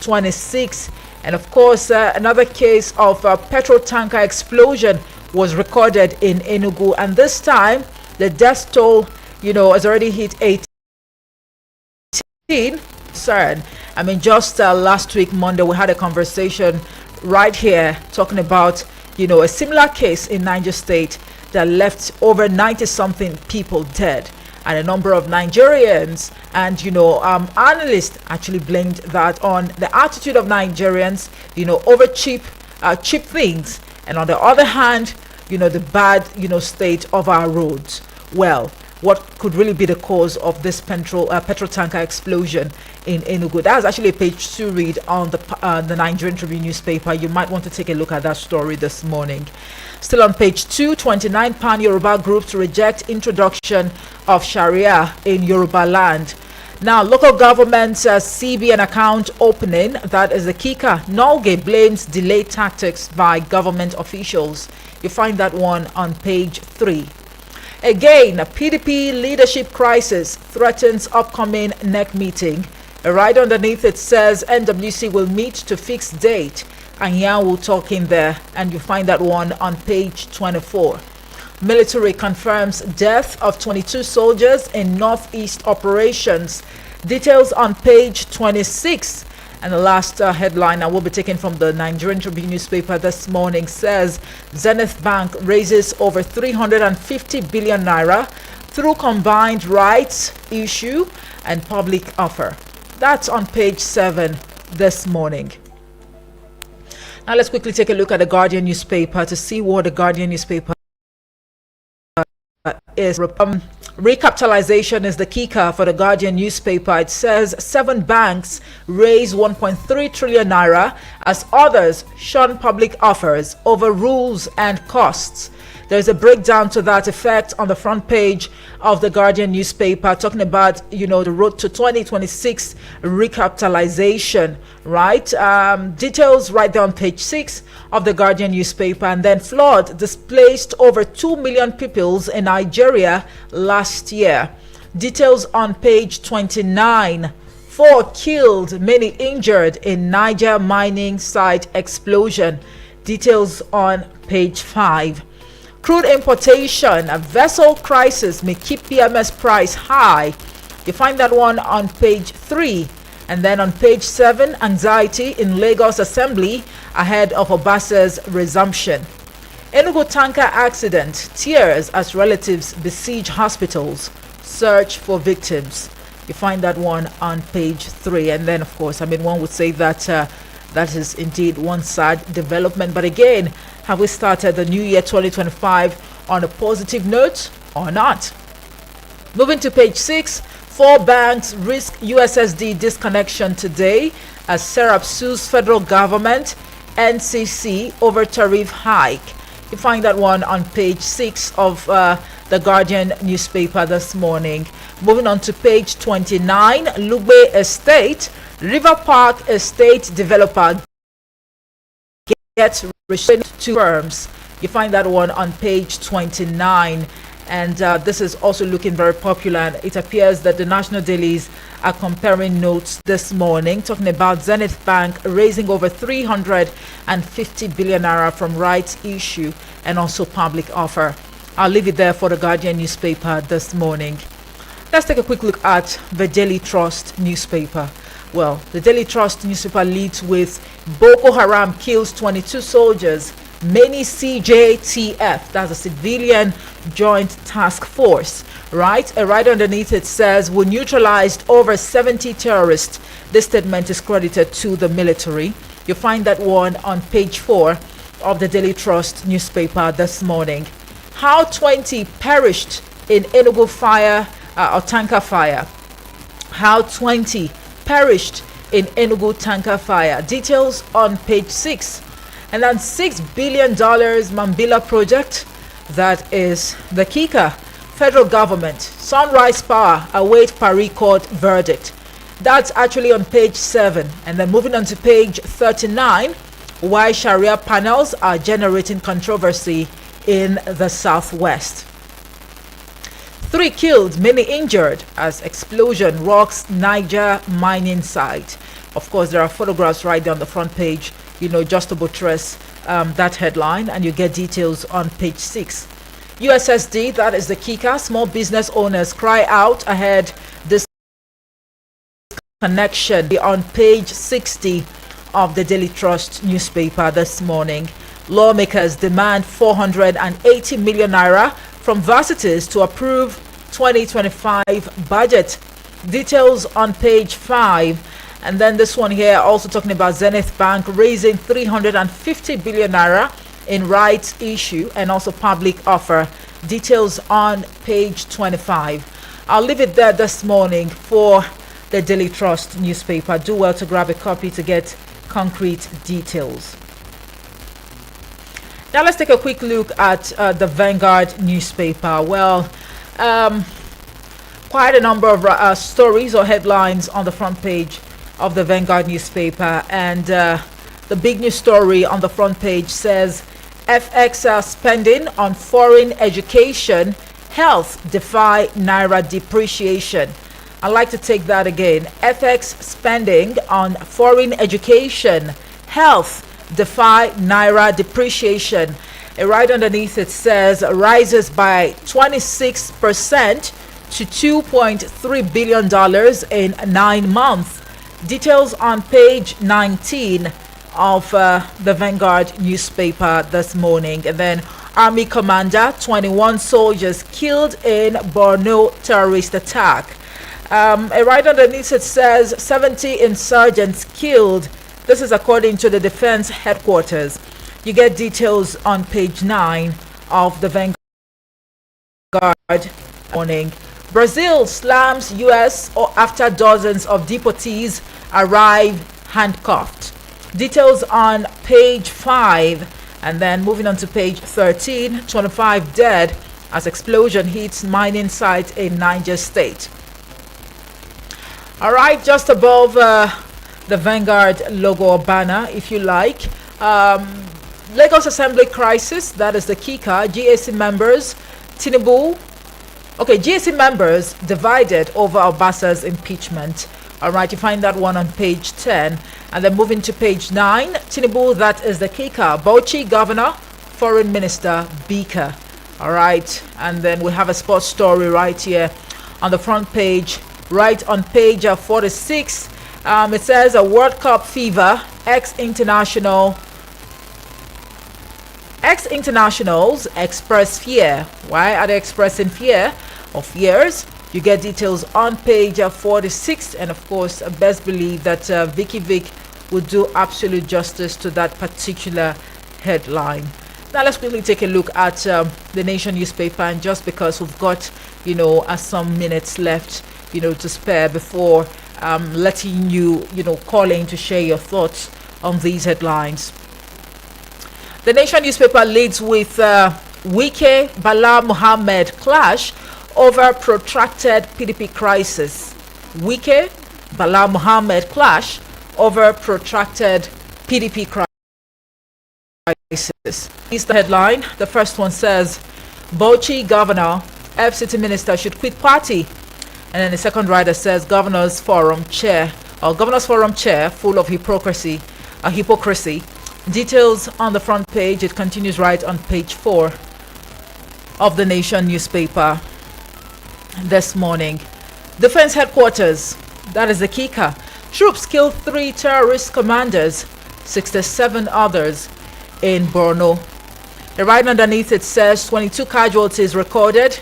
26. And of course, another case of petrol tanker explosion was recorded in Enugu, and this time the death toll, has already hit 18. Just last week Monday we had a conversation right here talking about a similar case in Niger State that left over 90 something people dead, and a number of Nigerians and analysts actually blamed that on the attitude of Nigerians over cheap things, and on the other hand the bad state of our roads. Well, what could really be the cause of this petrol tanker explosion in Enugu? That's actually a page 2 read on the Nigerian Tribune newspaper. You might want to take a look at that story this morning. Still on page 2, 29 pan-Yoruba groups reject introduction of Sharia in Yoruba land. Now, local government's CBN account opening, that is the kicker. Nolge blames delayed tactics by government officials. You find that one on page 3. Again, a PDP leadership crisis threatens upcoming NEC meeting. Right underneath it says NWC will meet to fix date. And here we'll talk in there, and you find that one on page 24. Military confirms death of 22 soldiers in Northeast operations. Details on page 26. And the last headline I will be taken from the Nigerian Tribune newspaper this morning says Zenith Bank raises over 350 billion naira through combined rights issue and public offer. That's on page 7 this morning. Now let's quickly take a look at the Guardian newspaper to see what the Guardian newspaper is. Recapitalization is the kicker for the Guardian newspaper. It says 7 banks raise 1.3 trillion naira as others shun public offers over rules and costs. There's a breakdown to that effect on the front page of the Guardian newspaper, talking about the road to 2026 recapitalization, right? Details right there on page 6 of the Guardian newspaper. And then flood displaced over 2 million people in Nigeria last year. Details on page 29. 4 killed, many injured in Niger mining site explosion. Details on page 5. Crude importation, a vessel crisis may keep PMS price high. You find that one on page 3. And then on page 7, anxiety in Lagos Assembly ahead of Obasa's resumption. Enugu tanker accident, tears as relatives besiege hospitals, search for victims. You find that one on page 3. And then, of course, one would say that that is indeed one sad development. But again, have we started the new year 2025 on a positive note or not? Moving to page 6, 4 banks risk USSD disconnection today as Serap sues federal government, NCC over tariff hike. You find that one on page 6 of the Guardian newspaper this morning. Moving on to page 29, Lugbe Estate, River Park Estate developer gets restrained to firms. You find that one on page 29. And this is also looking very popular. It appears that the national dailies are comparing notes this morning, talking about Zenith Bank raising over 350 billion naira from rights issue and also public offer. I'll leave it there for the Guardian newspaper this morning. Let's take a quick look at the Daily Trust newspaper. Well, the Daily Trust newspaper leads with Boko Haram kills 22 soldiers, many CJTF, that's a civilian joint task force, right? Right underneath it says we neutralized over 70 terrorists. This statement is credited to the military. You find that one on page 4 of the Daily Trust newspaper this morning. How 20 perished in Enugu fire or tanker fire. How 20 perished in Enugu tanker fire. Details on page 6. And then $6 billion Mambila project, that is the kicker. Federal government, Sunrise Power await Paris court verdict. That's actually on page 7. And then moving on to page 39, why Sharia panels are generating controversy in the Southwest. 3 killed, many injured as explosion rocks Niger mining site. Of course, there are photographs right there on the front page, just to buttress that headline, and you get details on page 6. USSD, that is the kicker. Small business owners cry out ahead this connection on page 60 of the Daily Trust newspaper this morning. Lawmakers demand 480 million naira from varsities to approve 2025 budget. Details on page 5. And then this one here also talking about Zenith Bank raising 350 billion naira in rights issue and also public offer. Details on page 25. I'll leave it there this morning for the Daily Trust newspaper. Do well to grab a copy to get concrete details. Now let's take a quick look at the Vanguard newspaper. Well, quite a number of stories or headlines on the front page of the Vanguard newspaper, and the big news story on the front page says FX spending on foreign education, health defy naira depreciation. I'd like to take that again. FX spending on foreign education, health defy naira depreciation. And right underneath it says rises by 26% to $2.3 billion in 9 months. Details on page 19 of the Vanguard newspaper this morning. And then Army commander, 21 soldiers killed in Borno terrorist attack. Right underneath it says 70 insurgents killed. This is according to the defense headquarters. You get details on page 9 of the Vanguard morning. Brazil slams US after dozens of deportees arrive handcuffed. Details on page 5. And then moving on to page 13, 25 dead as explosion hits mining site in Niger State. All right, just above the Vanguard logo or banner, if you like. Lagos Assembly crisis, that is the kicker. GAC members, Tinubu. Okay, GAC members divided over Obasa's impeachment. All right, you find that one on page 10. And then moving to page 9, Tinubu, that is the kicker. Bauchi governor, foreign minister, Bika. All right, and then we have a sports story right here on the front page. Right on page 46, it says a World Cup fever, ex-internationals express fear. Why are they expressing fear or fears? You get details on page 46, and of course, best believe that Vicky Vic would do absolute justice to that particular headline. Now let's quickly take a look at the Nation newspaper, and just because we've got some minutes left to spare before letting you call in to share your thoughts on these headlines. The Nation newspaper leads with Wike Bala Muhammad clash over protracted PDP crisis. Wike Bala Muhammad clash over protracted PDP crisis. Is the headline. The first one says Bauchi governor, FCT minister should quit party. And then the second rider says Governors Forum chair full of hypocrisy. Details on the front page. It continues right on page 4 of the Nation newspaper this morning. Defense headquarters, that is the kicker. Troops killed 3 terrorist commanders, 67 others in Borno. And right underneath it says 22 casualties recorded.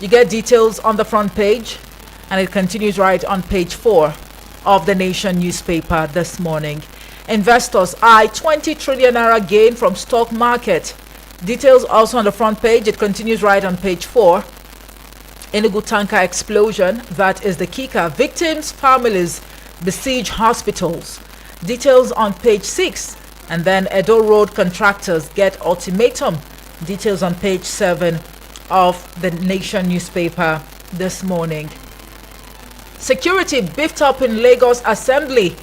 You get details on the front page. And it continues right on page 4 of the Nation newspaper this morning. Investors eye 20 trillion naira gain from stock market. Details also on the front page. It continues right on page 4. Enugu tanker explosion, that is the kicker. Victims' families besiege hospitals. Details on page 6. And then Edo Road contractors get ultimatum. Details on page 7 of the Nation newspaper this morning. Security beefed up in Lagos Assembly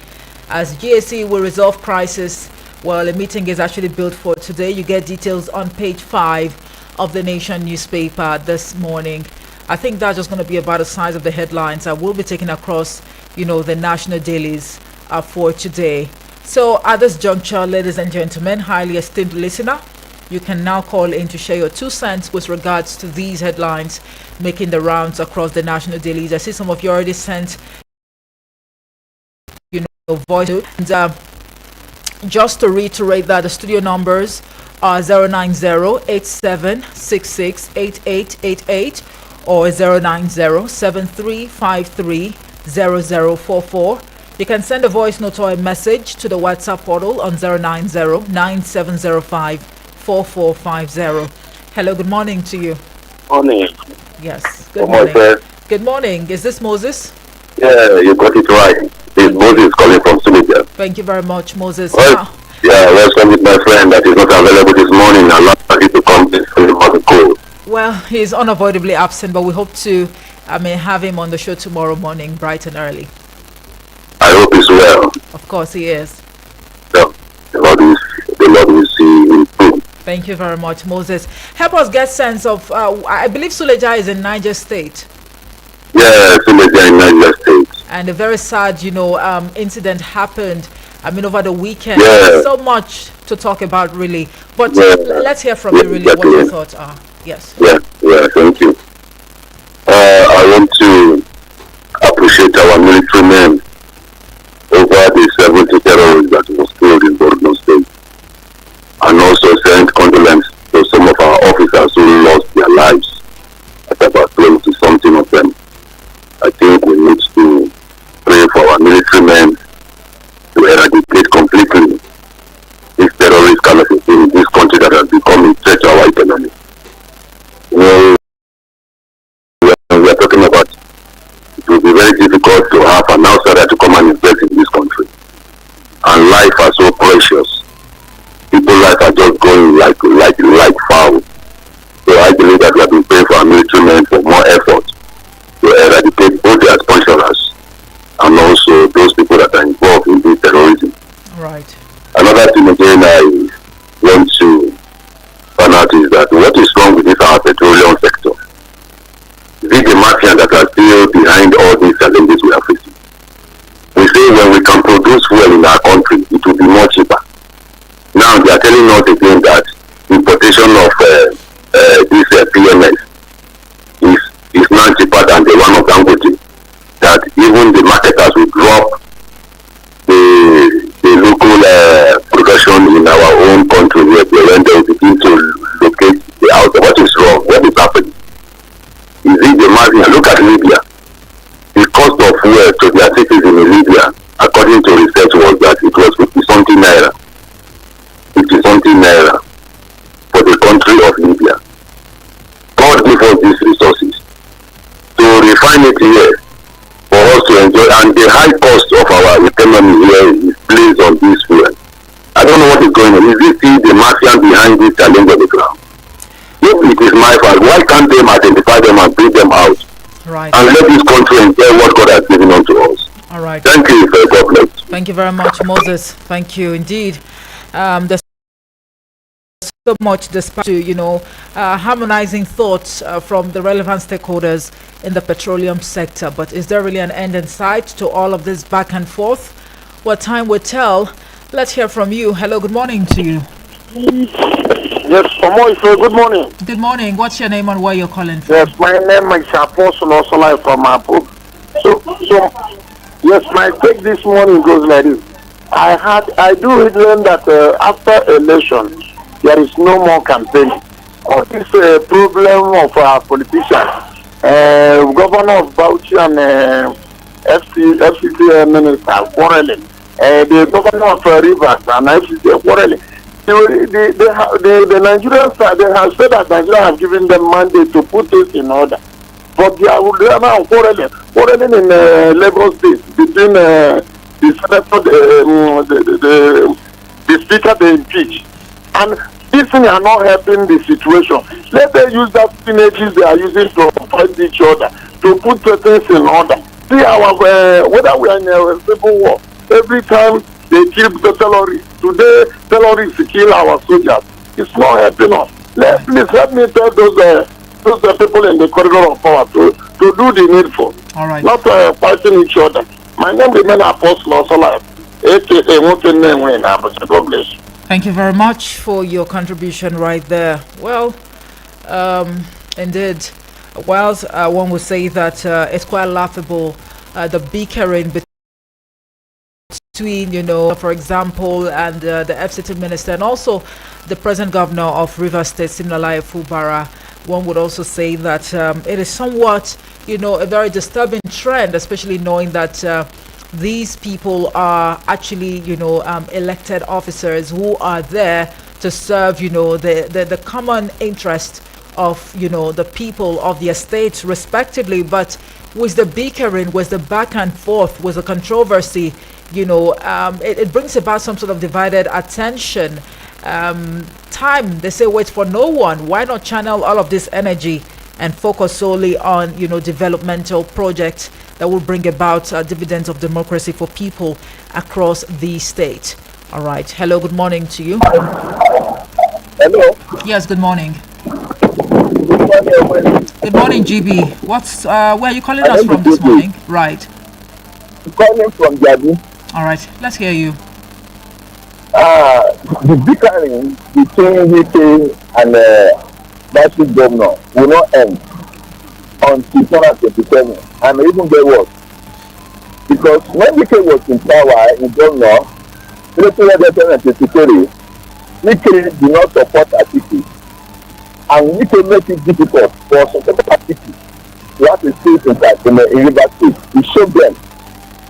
as GAC will resolve crisis. Well, a meeting is actually built for today. You get details on page 5 of the Nation newspaper this morning. I think that's just going to be about the size of the headlines. I will be taking across, the national dailies for today. So at this juncture, ladies and gentlemen, highly esteemed listener, you can now call in to share your 2 cents with regards to these headlines making the rounds across the national dailies. I see some of you already sent, voice. And just to reiterate that the studio numbers are 090-8766-8888 or 090-7353-0044. You can send a voice note or a message to the WhatsApp portal on 090-9705-4450. Hello, good morning to you. Morning. Yes, good morning. Good morning. Is this Moses? Yeah, you got it right. This Moses calling from Senegal. Thank you very much, Moses. Well, welcome with my friend that is not available this morning. I'm not ready to come this call. Well, he's unavoidably absent, but we hope to have him on the show tomorrow morning, bright and early. I hope he's well. Of course he is. Yeah, the Lord will see him through. Thank you very much, Moses. Help us get sense of, I believe Suleja is in Niger State. Yeah, Suleja in Niger State. And a very sad, incident happened, over the weekend. Yeah. There's so much to talk about, really. But let's hear from you, really, what your thoughts are. Yes. Yeah, thank you. I want to appreciate our military men over the 70 terrorists that was killed in Borno State, and also send condolences to some of our officers who lost their lives, at about 20 something of them. I think we need to pray for our military men to eradicate completely this terrorist caliphate in this country that has become a threat to our economy. We are talking about it will be very difficult to have an outsider to come and invest in this country. And life are so precious. People's life are just going like foul. So I believe that we have been praying for our military men for more effort to eradicate both the sponsors and also those people that are involved in this terrorism. Right. Another thing again I want to find out is that what is wrong with this our petroleum sector? Is it the mafia that are still behind all these challenges we are facing? We say when we can produce fuel in our country, it will be more cheaper. Now they are telling us again that importation of this PMS is now cheaper than the one of Dangote. That even the marketers will drop the local production in our own country when they begin to locate the house. What is wrong? What is happening? Is it the mafia? Look at Libya. The cost of fuel to their citizens in Libya, according to research, was that it was 50 something naira. 50 something naira for the country of Libya. God give us these resources to refine it here for us to enjoy, and the high cost of our economy here is placed on this fuel. I don't know what is going on. Is this still the mafia behind this challenge on the ground? If it is my fault, why can't they identify them and bring them out? Right. And let this country enjoy what God has given unto us. All right. Thank you, God bless. Thank you very much, Moses. Thank you indeed. There's so much despite harmonizing thoughts from the relevant stakeholders in the petroleum sector. But is there really an end in sight to all of this back and forth? What time will tell. Let's hear from you. Hello, good morning to you. Yes, good morning. Good morning. What's your name and where you're calling from? Yes, my name is Apostle Osola from Abu. So, yes, my take this morning goes like this. I do learn that after election, there is no more campaigning. Or this problem of our politicians, Governor of Bauchi and FCT Minister quarreling, the Governor of Rivers and FCT quarreling. The Nigerians, they have said that Nigeria have given them mandate to put this in order. But they are now quarreling in Lagos State between the senator, the speaker they impeach. And these things are not helping the situation. Let them use that synergies they are using to fight each other, to put things in order. See our whether we are in a civil war, every time they kill the terrorists. Today, terrorists kill our soldiers. It's not helping us. Please help me tell those people in the corridor of power to do the needful. All right. Not fighting each other. My name is Apostle Osola God bless you. Thank you very much for your contribution right there. Well, indeed, whilst one would say that it's quite laughable, the bickering between, for example, and the FCT minister and also the present governor of Rivers State, Siminalayi Fubara, one would also say that it is somewhat, a very disturbing trend, especially knowing that these people are actually, elected officers who are there to serve, the common interest of, the people of the estates respectively. But with the bickering, with the back and forth, with the controversy, it brings about some sort of divided attention. Time, they say, waits for no one. Why not channel all of this energy and focus solely on, developmental projects that will bring about dividends of democracy for people across the state? All right. Hello, good morning to you. Hello. Yes, good morning. Good morning, GB. Where are you calling us from this morning? Right. I'm calling from Jabi. All right, let's hear you. The bickering between UK and Vice Governor will not end until 2027, and may even get worse. Because when UK was in power in Governor, UK did not support Atiku, and UK made it difficult for some Atiku to have a space in Rivers State. We showed them.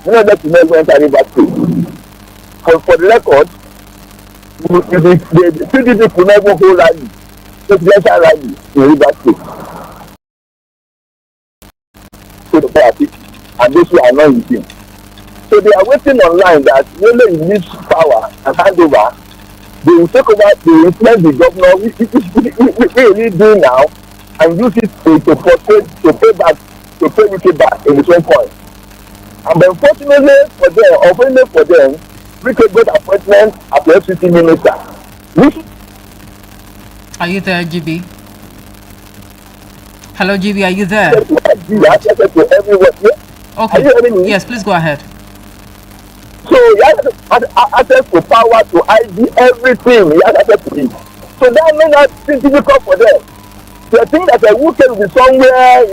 None of them to never enter Rivers State. For the record, the PDP could never hold rally, presidential rally in Rivers State. So the party and those who are not with him. So they are waiting online that when they release power and hand over, they will take over, they will influence the governor, we really do now, and use it to pay UK back in the same point. And unfortunately for them, we could get appointment as the FCT minister. Are you there, GB? Hello, GB, are you there? Okay. Yes, please go ahead. So he has access to power to ID everything. He has access to it. So that may not be difficult for them. They think that a woman will be somewhere,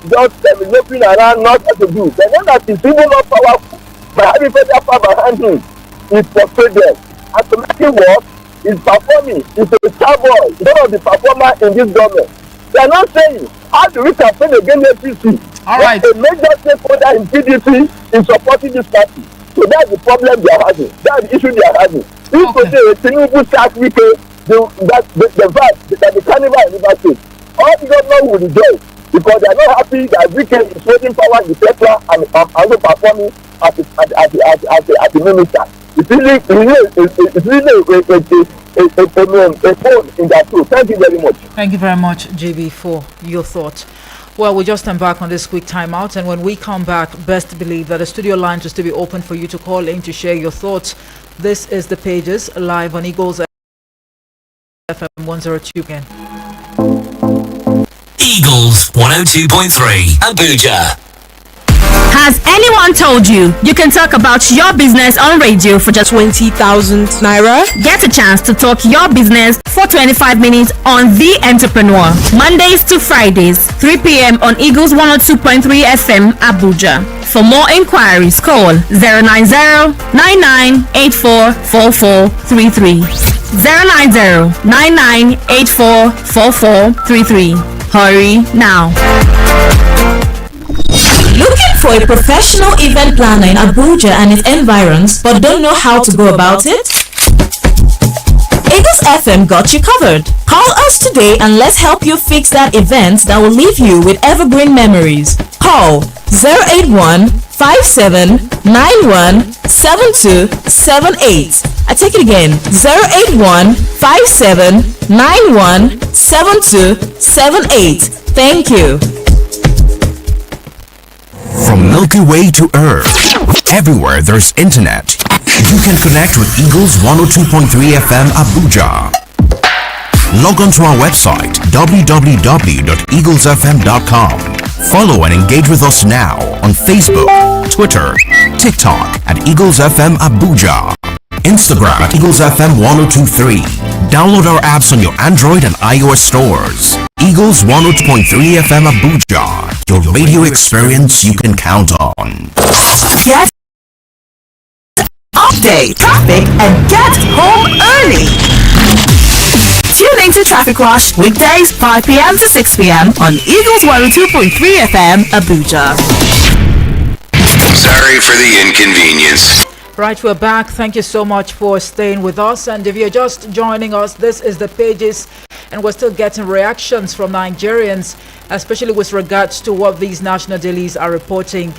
just looking around, not what to do. They know that it's even more powerful by having federal power behind him. It's frustrated them. And to make it work, he's performing. He's a star boy. He's one of the performers in this government. They are not saying, how do we campaign against APC? All right. A major stakeholder in PDP in supporting this party. So that's the problem they are having. That's the issue they are having. If today Tinubu starts with the carnival in Rivers State, all the government will rejoice because they are not happy that weekend is holding power in the Petra and also performing as the minister. It's really a phone in that too. Thank you very much. Thank you very much, JB, for your thoughts. Well, we just embark on this quick timeout, and when we come back, best believe that the studio line will still be open for you to call in to share your thoughts. This is The Pages, live on Eagles FM 102 again. Eagles 102.3 Abuja. Has anyone told you you can talk about your business on radio for just 20,000 naira? Get a chance to talk your business for 25 minutes on The Entrepreneur. Mondays to Fridays, 3 p.m. on Eagles 102.3 FM Abuja. For more inquiries, call 090-9984-4433. 090-9984-4433. Hurry now. Looking for a professional event planner in Abuja and its environs, but don't know how to go about it? Eagles FM got you covered. Call us today and let's help you fix that event that will leave you with evergreen memories. Call 081-5791-7278. I take it again, 081-5791-7278. Thank you. From Milky Way to Earth, everywhere there's internet, you can connect with Eagles 102.3 FM Abuja. Log on to our website www.eaglesfm.com Follow and engage with us now on Facebook, Twitter, TikTok at Eagles FM Abuja, Instagram at Eagles FM 1023. Download our apps on your Android and iOS stores. Eagles 102.3 FM Abuja, your radio experience you can count on. Get update traffic and get home early. Tune into Traffic Rush weekdays 5 p.m. to 6 p.m. on Eagles 102.3 FM Abuja. Sorry for the inconvenience. Right, we're back. Thank you so much for staying with us. And if you're just joining us, this is the pages, and we're still getting reactions from Nigerians, especially with regards to what these national dailies are reporting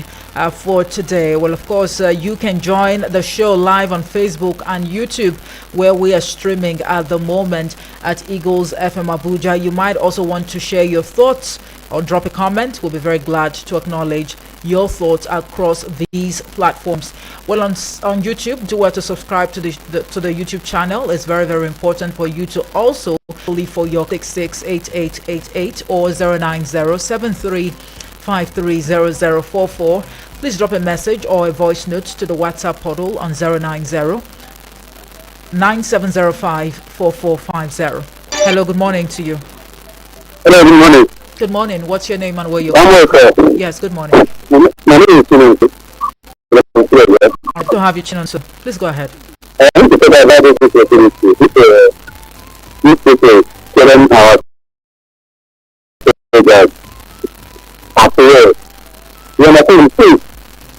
for today. Well, of course, you can join the show live on Facebook and YouTube, where we are streaming at the moment at Eagles FM Abuja. You might also want to share your thoughts or drop a comment. We'll be very glad to acknowledge your thoughts across these platforms. Well, on YouTube, do well to subscribe to the YouTube channel. It's very, very important for you to also leave for your 668888 or 09073530044. Please drop a message or a voice note to the WhatsApp portal on 09097054450. Hello, good morning to you. Hello, good morning. Good morning. What's your name and where you're from? Yes, good morning. My name is Chinonso. I don't have your Chinonso. Please go ahead. I want to talk about this opportunity. This people telling our that after all, you understand?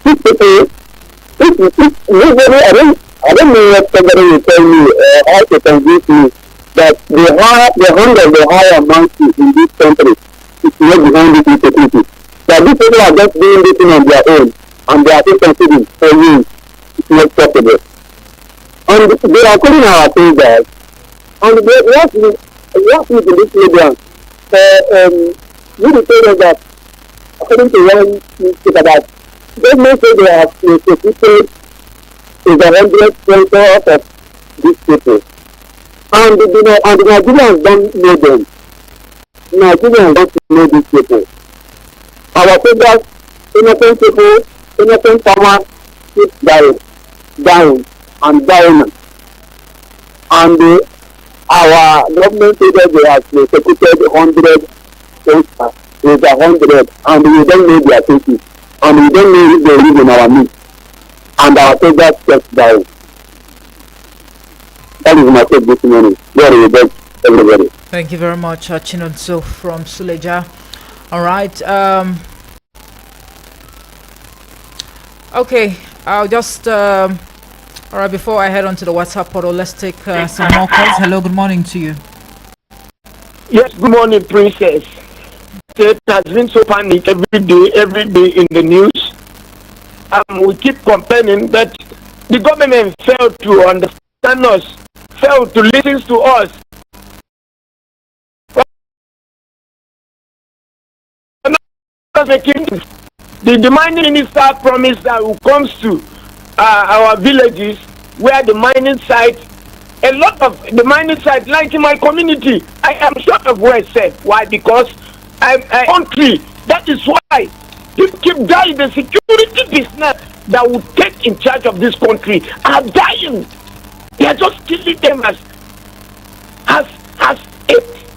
These people, I don't know what somebody will tell me how to convince me that the hunger, the higher amount in this country is not behind this insecurity. That these people are just doing this thing on their own, and they are still considering for you. It's not possible. And they are calling our fingers, and they ask me to this program. We decided that, according to one newspaper, that government said they have instituted is 100% of these people. And the Nigerians don't know them. Nigerians don't know these people. Our soldiers, innocent people, innocent farmers keep dying and dying. And our government said that they have executed 100 soldiers. There's 100, and we don't know their faces. And we don't know if they live in our midst. And our soldiers just dying. That is my take this morning. Very good, everybody. Thank you very much, Chinonso from Suleja. All right. Okay. I'll just. All right. Before I head on to the WhatsApp portal, let's take some more calls. Hello. Good morning to you. Yes. Good morning, Princess. It has been so panic every day in the news. We keep complaining that the government failed to understand us, failed to listen to us. The mining minister promised that who comes to our villages where the mining site, a lot of the mining site, like in my community, I am short of words said. Why? Because I'm a country. That is why people keep dying. The security business that will take in charge of this country are dying. They are just killing them as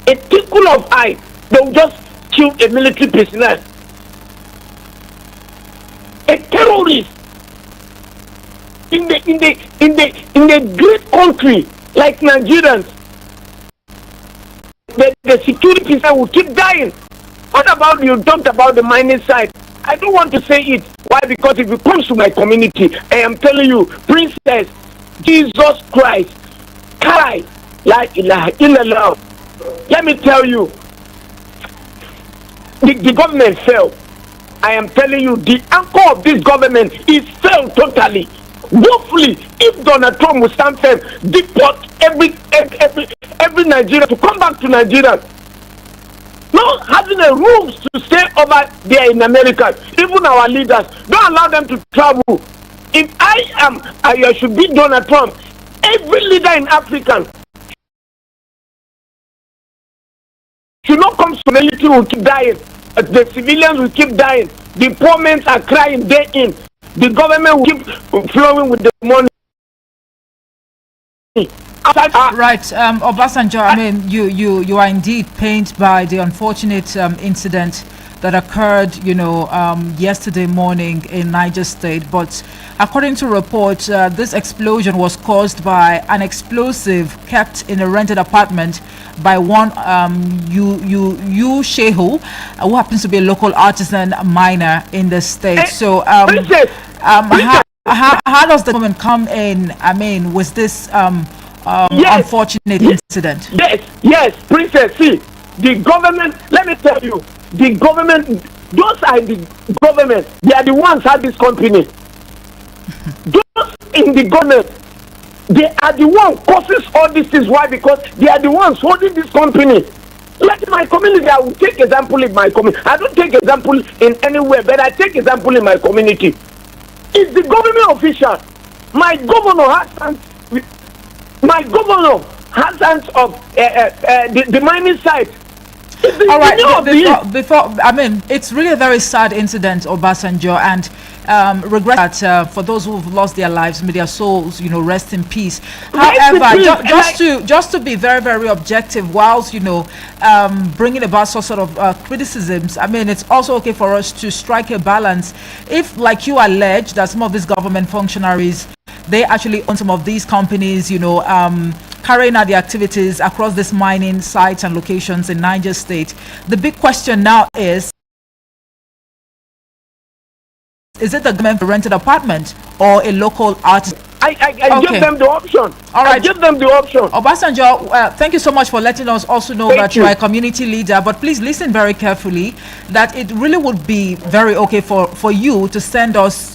a tickle of eye. They will just kill a military prisoner, a terrorist in the great country like Nigerians. The security prisoner will keep dying. What about you talked about the mining site? I don't want to say it. Why? Because if it comes to my community, I am telling you, Princess, Jesus Christ, Kai, La ilaha illallah. Let me tell you, the government failed. I am telling you, the anchor of this government is failed totally. Hopefully, if Donald Trump will stand firm, deport every Nigerian to come back to Nigeria. Not having a rules to stay over there in America. Even our leaders, don't allow them to travel. If I should be Donald Trump, every leader in Africa should not come to military will keep dying. the civilians will keep dying. The poor men are crying day in. The government will keep flowing with the money. Right, Obasanjo, I mean, you are indeed pained by the unfortunate incident that occurred, yesterday morning in Niger State. But according to reports, this explosion was caused by an explosive kept in a rented apartment by one Shehu, who happens to be a local artisan miner in the state. So, how does the government come in? I mean, was this unfortunate incident? Yes, Princess. See, the government. Let me tell you, the government. Those are the government. They are the ones that have this company. Those in the government, they are the one causes all this. Is why? Because they are the ones holding this company. Like my community, I will take example in my community. I don't take example in anywhere, but I take example in my community. It's the government official. My governor has hands of the mining site. All right, before I mean, it's really a very sad incident, Obasanjo, and regret that for those who've lost their lives, may their souls, rest in peace. However, just to be very, very objective, whilst bringing about sort of criticisms, I mean, it's also okay for us to strike a balance. If, like you allege, that some of these government functionaries, they actually own some of these companies, carrying out the activities across these mining sites and locations in Niger State. The big question now is it the government rented apartment or a local artist? I give them the option. All right. I give them the option. Obasanjo, thank you so much for letting us also know that you are a community leader, but please listen very carefully that it really would be very okay for you to send us,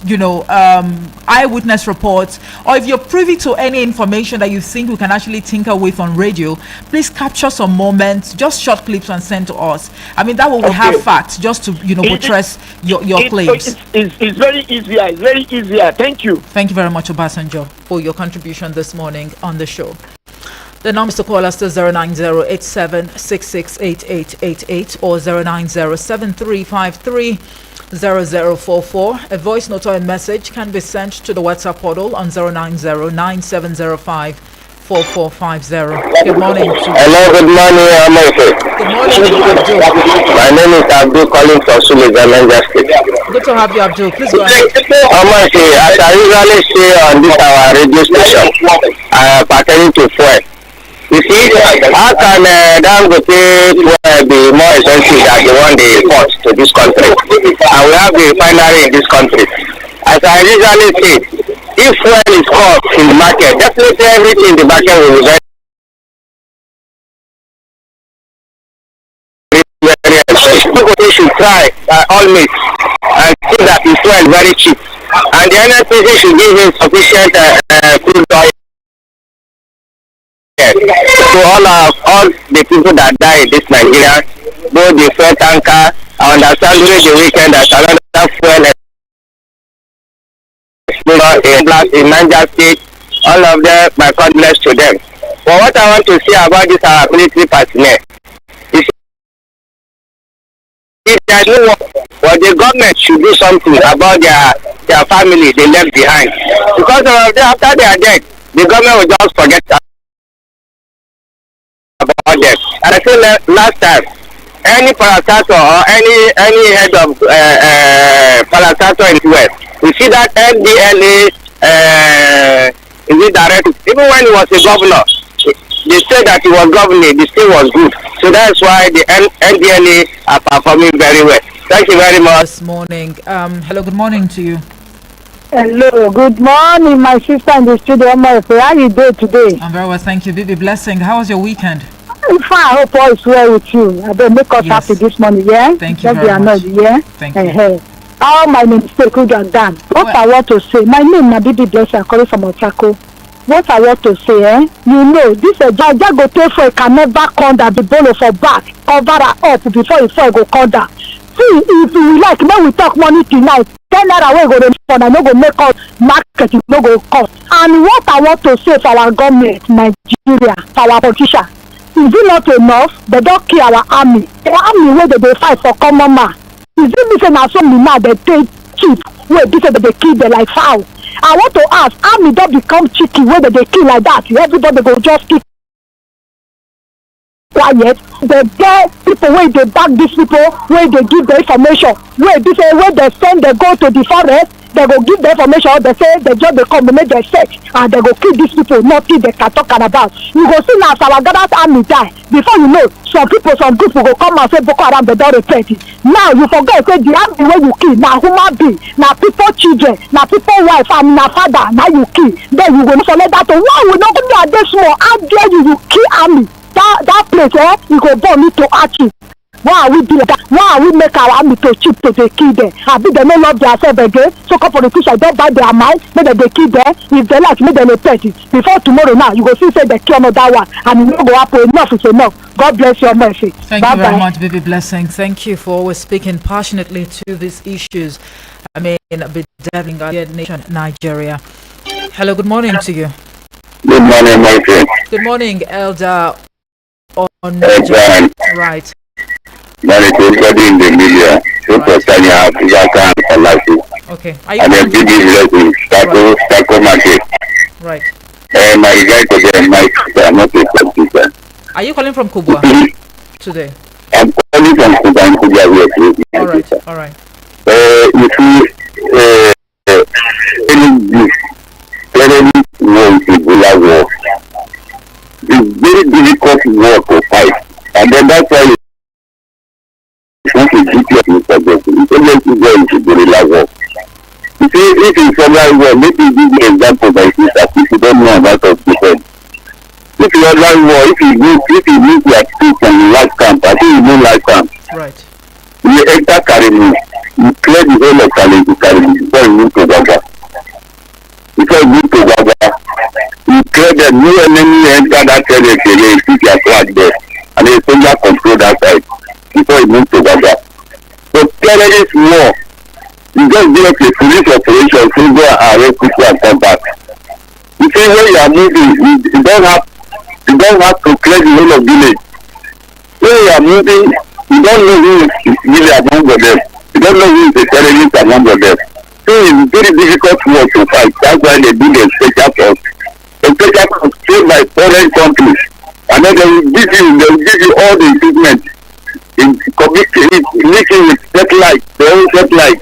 eyewitness reports, or if you're privy to any information that you think we can actually tinker with on radio, please capture some moments, just short clips and send to us. I mean, that way we have facts just to, buttress your claims. It's very easier. It's very easier. Thank you. Thank you very much, Obasanjo, for your contribution this morning on the show. The numbers to call us is 090-8766-8888 or 090-7353-0044. A voice note or a message can be sent to the WhatsApp portal on 090-9705-4450. Good morning. Hello, good morning, Amake. Good morning, Abdul. My name is Abdul calling from Suleja, Niger State. Good to have you, Abdul. Please go ahead. Amake, as I usually say on this our radio station, pertaining to fuel. You see, how can Dangote fuel be more expensive than the one they import to this country? And we have the refinery in this country. As I usually say, if fuel is cost in the market, definitely everything in the market will be very they should try all means and see that the fuel is very cheap. And the NNPC should give him sufficient crude oil. So all the people that die in this Nigeria, both the fuel tanker, I understand during the weekend that another fuel in Niger State, all of them, my God bless to them. But what I want to say about this our military personnel is if there is no work, but the government should do something about their family they left behind. Because after they are dead, the government will just forget about them. And I think last time, any parastatal or any head of parastatal in the West, we see that NDLA is it direct. Even when he was a governor, they said that he was governing, the state was good. So that's why the NDLA are performing very well. Thank you very much. This morning. Hello, good morning to you. Hello, good morning, my sister in the studio. How are you doing today? I'm very well, thank you. Bibi Blessing, how was your weekend? I'm fine. I hope all is well with you. I will make us happy this morning, yeah? Thank you very much. Yeah? Thank you. All my name is Kujan Dan. What I want to say, my name is Bibi Blessing, I'm calling from Otako. What I want to say, this Jaja go pay for it can never come down the bone for back, cover her up before it go come down. See, if you like, when we talk money tonight, 10 naira wey go dey for na no go make us market, no go cost. And what I want to say for our government, Nigeria, for our politicians, Is it not enough? They don't kill our army. The army where they fight for common man. Is it this and so now they take cheap where this they kill them like fowl? I want to ask, army don't become cheeky where they kill like that. Everybody go just keep quiet. They get people where they back these people, where they give the information, where this where they send they go to the forest, they go give the information, they say they just they come make their search and they go kill these people, not kill they can talk about. You go see now as our Ghana's army die. Before you know, some people, some groups will go come and say Boko Haram they don't repent it. Now you forget say the army where you kill, now human being, now people children, now people wife and now father, now you kill. Then you go select that to why we not do that this small, how dare you kill army? That place you go burn it to achieve. Why are we do that? Why are we make our army to cheap to they kill them? I be they no love themselves again. So politicians don't buy their mind, make they kill them. If they like, make them repent it. Before tomorrow now, you go see say they kill another one and you no go happen. Enough is enough. God bless your mercy. Thank you very much, Baby Blessing. Thank you for always speaking passionately to these issues. I mean, bedeviling our nation, Nigeria. Hello, good morning to you. Good morning, my friend. Good morning, Elder. On right. Everybody in the media, okay. And then big Stako market. Right. My guy today, my sister, not a computer. Are you calling from Kubwa today? I'm calling from Kubwa and Kubwa. All right. You see, any war, it's very difficult war to fight, and then that's why it's not a duty of Mr. Johnson. It's always go into guerrilla war. You see, if in several war, maybe give me an example by sister, if you don't know about of defense. If you have war, if you meet your troops and you like camp, I think you don't like camp. Right. You enter Karimi, you clear the whole of Karimi before you move to Gaga. Before you move to Gaga, you clear the new enemy enter that area, you put your flag there, and the soldier control that side before you move to Gaga. So terrorist war, you just do a police operation, so go and arrest people and come back. You see, when you are moving, you don't have to clear the whole of village. When you are moving, you don't know who is really among them. You don't know who is the terrorist among them. So it's very difficult war to fight. That's why they do the special force. The special force trained by foreign countries. And then they will give you all the equipment in linking with satellite, their own satellite.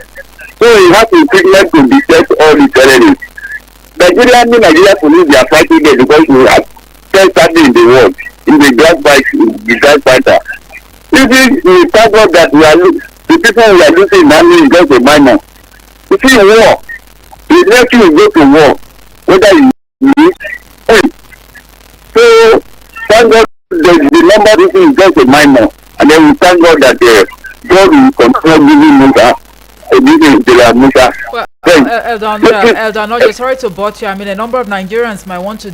So you have equipment to detect all the terrorists. Nigeria police, they are fighting there because we have first started in the world, in the grass fighter. This is the thank God that the people we are losing in army is just a minor. You see, war, the next you go to war, whether you need. So, thank God the number of people is just a minor. And then we thank God that God will continue giving Musa. Well, Elder Noje, sorry to bother you. I mean, a number of Nigerians might want to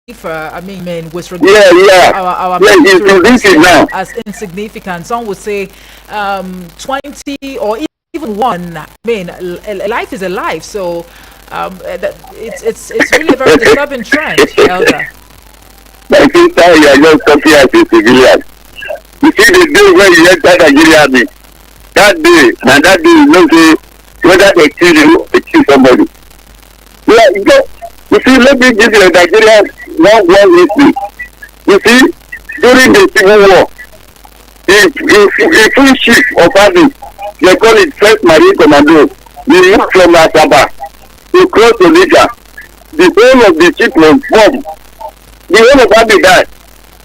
differ. I mean, with regard to our now as insignificant. Some would say 20 or even 1. I mean, a life is a life. So it's really a very disturbing trend, Elder. My sister, you are just talking as a civilian. You see, the day when you enter Nigeria, that day, you know, say, whether they kill you or kill somebody. Yeah, you see, let me give you a Nigerian one history. You see, during the Civil War, a full chief of army, they call it First Marine Commando, they moved from Asaba to cross the Niger. The whole of the chief was formed. The whole of army died.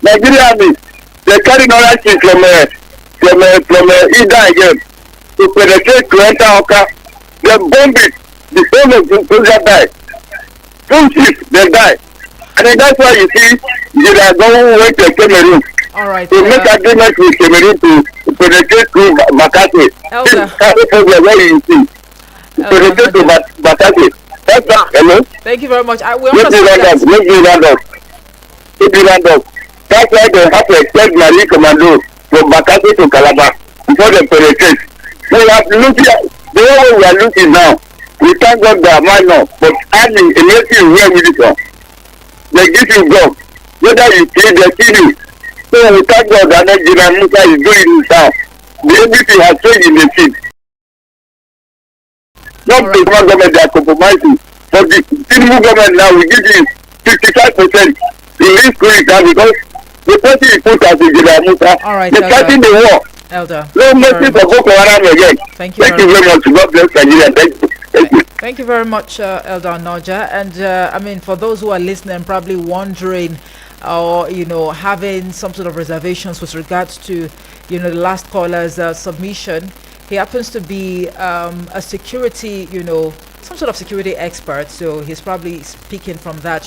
Nigeria army, they carry another chief from Ida again to penetrate to enter Oka. They bomb it. The whole of the soldiers died. Full chief, they died. And then that's why you see, they are going went to Cameroon. All right. To make agreement with Cameroon to penetrate to Makati. This is the problem where you see. To penetrate to Makati. That's not, hello? Thank you very much. Let me round up. That's why they have to extend Marine Commando from Makati to Calabar before they penetrate. So we have looking, the way we are looking now, we thank God they are minor, but army, immediately where we do. They give you job. Whether you kill, they kill you. So we thank God that General Musa is doing his now. The everything has changed in the field. Not the federal government, they are compromising. But the Tinubu government now will give you 55% in this credit now because the person is put as a General Musa. All right, they're fighting the war. Elder. No mercy for Boko Haram again. Thank you very much. God bless Nigeria. Thank you. Thank you very much, Elder Noja. And I mean, for those who are listening, probably wondering or having some sort of reservations with regards to the last caller's submission, he happens to be a security, some sort of security expert. So he's probably speaking from that,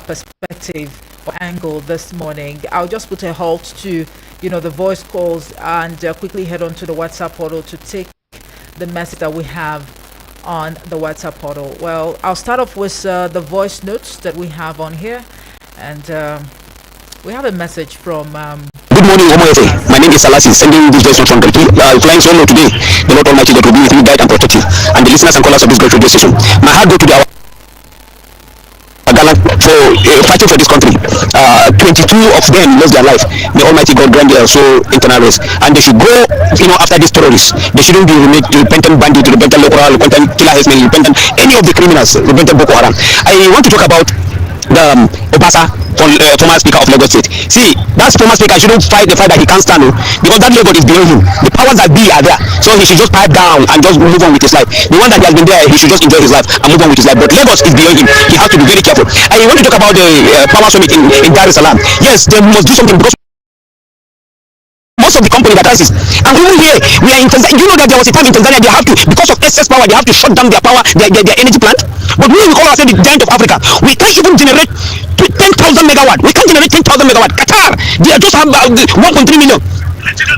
perspective or angle this morning. I'll just put a halt to the voice calls and quickly head on to the WhatsApp portal to take the message that we have on the WhatsApp portal. Well, I'll start off with the voice notes that we have on here, and we have a message from Good morning, Omoefe. My name is Salasi, sending this voice note from Turkey. Flying solo today. The Lord Almighty God will be with you, guide and protect you, and the listeners and callers of this great radio station. My heart go to the gallant for fighting for this country. 22 of them lost their life. May Almighty God grant their soul eternal rest. And they should go, after these terrorists. They shouldn't be repentant bandit, repentant local, repentant killer herdsmen, repentant any of the criminals, repentant Boko Haram. I want to talk about the Obasa, former Speaker of Lagos State. See, that former Speaker shouldn't fight the fight that he can't stand, because that Lagos is beyond him. The powers that be are there, so he should just pipe down and just move on with his life. The one that he has been there, he should just enjoy his life and move on with his life. But Lagos is beyond him. He has to be very careful. I want to talk about the power summit in Dar es Salaam. Yes, they must do something because most of the company that has this, and even here we are in Tanzania. You know that there was a time in Tanzania they have to, because of excess power, they have to shut down their power, their energy plant. But we call ourselves the giant of Africa. We can't even generate 10,000 megawatt. We can't generate 10,000 megawatt. Qatar, they just have 1.3 million,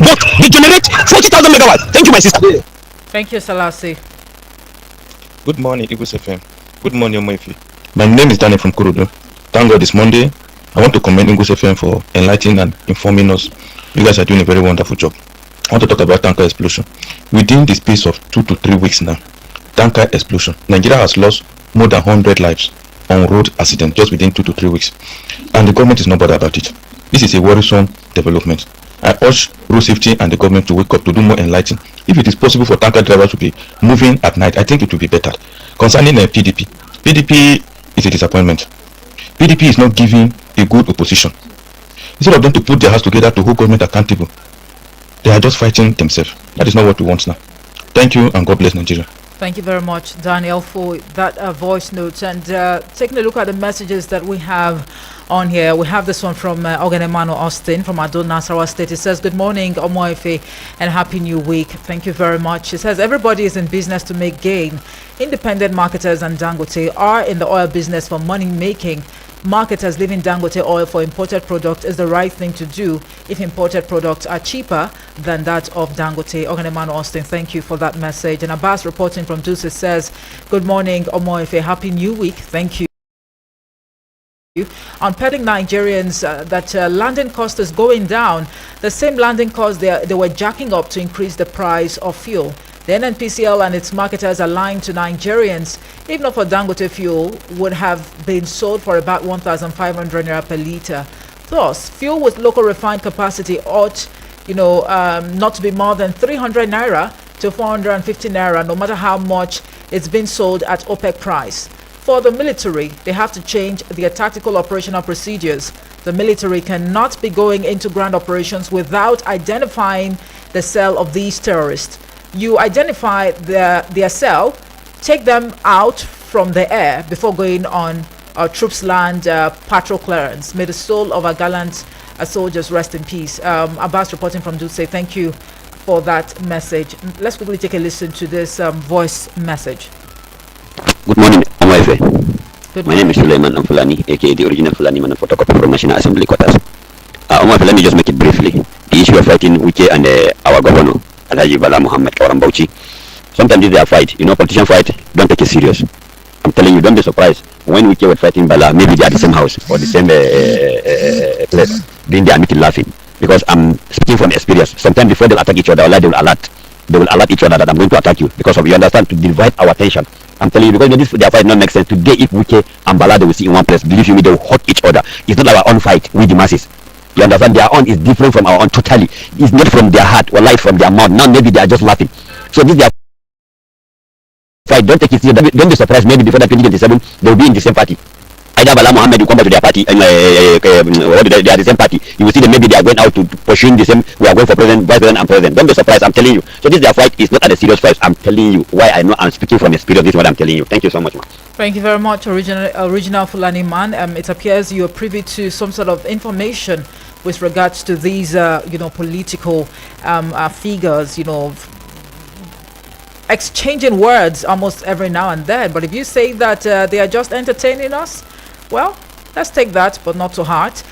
but they generate 40,000 megawatt. Thank you, my sister. Thank you, Salasi. Good morning, Eagles FM. Good morning, Omoefe. My name is Daniel from Kurudu. Thank God it's Monday. I want to commend Eagles FM for enlightening and informing us. You guys are doing a very wonderful job. I want to talk about tanker explosion. Within the space of 2 to 3 weeks now, tanker explosion. Nigeria has lost more than 100 lives on road accident just within 2 to 3 weeks. And the government is not bothered about it. This is a worrisome development. I urge road safety and the government to wake up to do more enlightening. If it is possible for tanker drivers to be moving at night, I think it will be better. Concerning PDP, PDP is a disappointment. PDP is not giving a good opposition. Instead of them to put their hands together to hold government accountable, they are just fighting themselves. That is not what we want now. Thank you, and God bless Nigeria. Thank you very much, Daniel, for that voice note. And taking a look at the messages that we have on here, we have this one from Oganemano Austin from Ado Nasarawa State. It says, good morning, Omoefe, and happy new week. Thank you very much. It says, everybody is in business to make gain. Independent marketers and Dangote are in the oil business for money making. Marketers leaving Dangote oil for imported products is the right thing to do if imported products are cheaper than that of Dangote. Oganemano Austin, thank you for that message. And Abbas reporting from Dusis says, good morning, Omoefe, happy new week. Thank you. On petting Nigerians that landing cost is going down, the same landing cost they were jacking up to increase the price of fuel. The NNPCL and its marketers are lying to Nigerians. If not for Dangote fuel, would have been sold for about 1,500 naira per litre. Thus, fuel with local refined capacity ought, not to be more than 300 naira to 450 naira, no matter how much it's been sold at OPEC price. For the military, they have to change their tactical operational procedures. The military cannot be going into ground operations without identifying the cell of these terrorists. You identify their cell, take them out from the air before going on troops land patrol clearance. May the soul of our gallant soldiers rest in peace. Abbas reporting from Dutse, thank you for that message. Let's quickly take a listen to this voice message. Good morning, Omoefe. My name is Suleiman Fulani, aka the original Fulani man photocopy from National Assembly quarters. Omoefe, let me just make it briefly. The issue of fighting Wike and our governor, Alhaji Bala Muhammad Kawaram Bauchi. Sometimes if they are fight, politician fight, don't take it serious. I'm telling you, don't be surprised. When Wike was fighting Bala, maybe they are the same house or the same place. Then they are making laughing. Because I'm speaking from experience. Sometimes before they attack each other, they will alert each other that I'm going to attack you. Because of, you understand, to divide our attention. I'm telling you, because this their fight not make sense. Today, if Wike and Balado will see in one place, believe you me, they will hurt each other. It's not our own fight with the masses. You understand? Their own is different from our own totally. It's not from their heart or light from their mouth. Now maybe they are just laughing. So this their fight. Don't take it seriously. Don't be surprised. Maybe before that 2027, they will be in the same party. Either Bala Mohammed will come back to their party and they are the same party. You will see them, maybe they are going out to pursue the same. We are going for president, vice president, and president. Don't be surprised. I'm telling you. So this their fight is not at a serious fight. I'm telling you why I know. I'm speaking from experience. This is what I'm telling you. Thank you so much, man. Thank you very much, original Fulani man. It appears you are privy to some sort of information with regards to these, political figures, exchanging words almost every now and then. But if you say that they are just entertaining us, well, let's take that, but not to heart.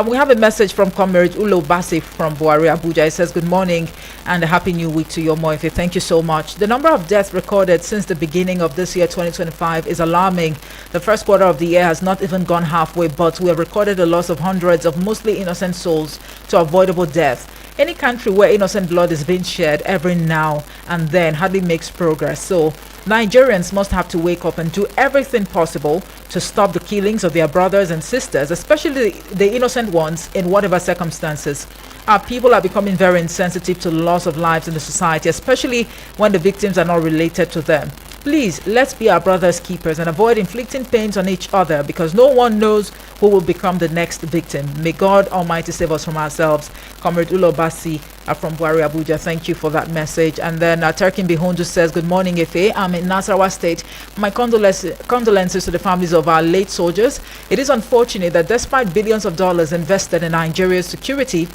We have a message from Comrade Ulo Basi from Buari, Abuja. It says, good morning and a happy new week to you, Moife. Thank you so much. The number of deaths recorded since the beginning of this year, 2025, is alarming. The first quarter of the year has not even gone halfway, but we have recorded the loss of hundreds of mostly innocent souls to avoidable death. Any country where innocent blood is being shed every now and then hardly makes progress. So Nigerians must have to wake up and do everything possible to stop the killings of their brothers and sisters, especially the innocent ones, in whatever circumstances. Our people are becoming very insensitive to the loss of lives in the society, especially when the victims are not related to them. Please, let's be our brother's keepers and avoid inflicting pains on each other, because no one knows who will become the next victim. May God Almighty save us from ourselves. Comrade Ulo Basi from Buari, Abuja, thank you for that message. And then Turkin Bihundu says, good morning, Ife. I'm in Nasarawa State. My condolences to the families of our late soldiers. It is unfortunate that despite billions of dollars invested in Nigeria's security,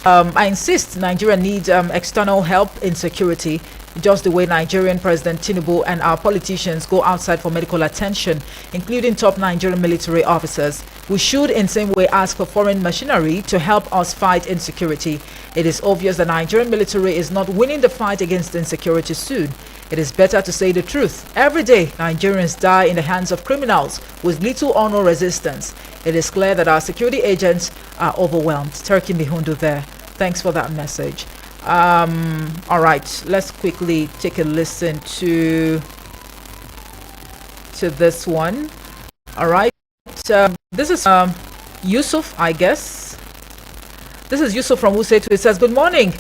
I insist Nigeria needs external help in security, just the way Nigerian President Tinubu and our politicians go outside for medical attention, including top Nigerian military officers. We should in same way ask for foreign machinery to help us fight insecurity. It is obvious the Nigerian military is not winning the fight against insecurity soon. It is better to say the truth. Every day, Nigerians die in the hands of criminals with little or no resistance. It is clear that our security agents are overwhelmed. Turkey Mihundu there. Thanks for that message. All right, let's quickly take a listen to this one. All right, this is Yusuf, I guess. This is Yusuf from Wusetu. It says, good morning.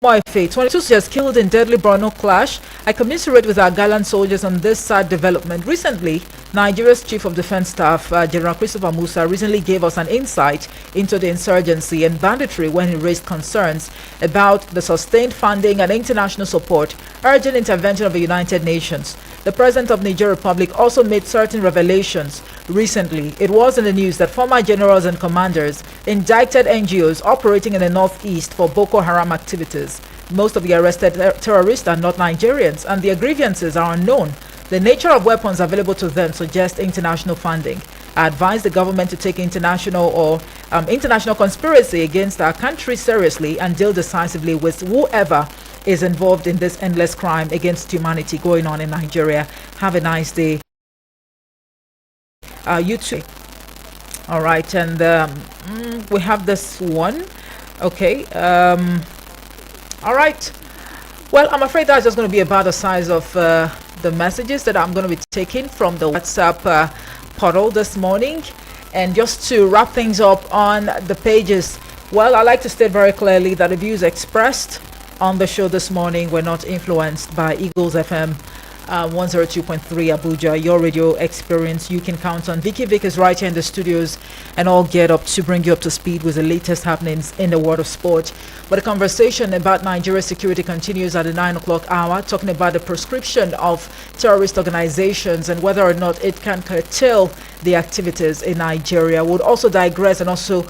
Moife, 22 soldiers killed in deadly Borno clash. I commiserate with our gallant soldiers on this sad development. Recently, Nigeria's Chief of Defense Staff, General Christopher Musa, recently gave us an insight into the insurgency and banditry when he raised concerns about the sustained funding and international support, urgent intervention of the United Nations. The President of Niger Republic also made certain revelations recently. It was in the news that former generals and commanders indicted NGOs operating in the northeast for Boko Haram activities. Most of the arrested terrorists are not Nigerians, and their grievances are unknown. The nature of weapons available to them suggests international funding. I advise the government to take international conspiracy against our country seriously and deal decisively with whoever is involved in this endless crime against humanity going on in Nigeria. Have a nice day. You too. All right, and we have this one. Okay. All right. Well, I'm afraid that's just going to be about the size of the messages that I'm going to be taking from the WhatsApp portal this morning. And just to wrap things up on the pages, well, I like to state very clearly that the views expressed on the show this morning were not influenced by Eagles FM 102.3 Abuja, your radio experience. You can count on Vicky Vick is right here in the studios and all get up to bring you up to speed with the latest happenings in the world of sport. But the conversation about Nigeria's security continues at the 9 o'clock hour, talking about the proscription of terrorist organizations and whether or not it can curtail the activities in Nigeria. We'll also digress and also,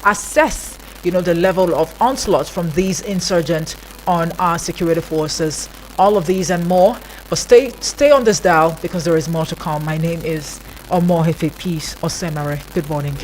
assess, the level of onslaught from these insurgents on our security forces. All of these and more, but stay on this dial because there is more to come. My name is Omohefe Peace Osemare. Good morning.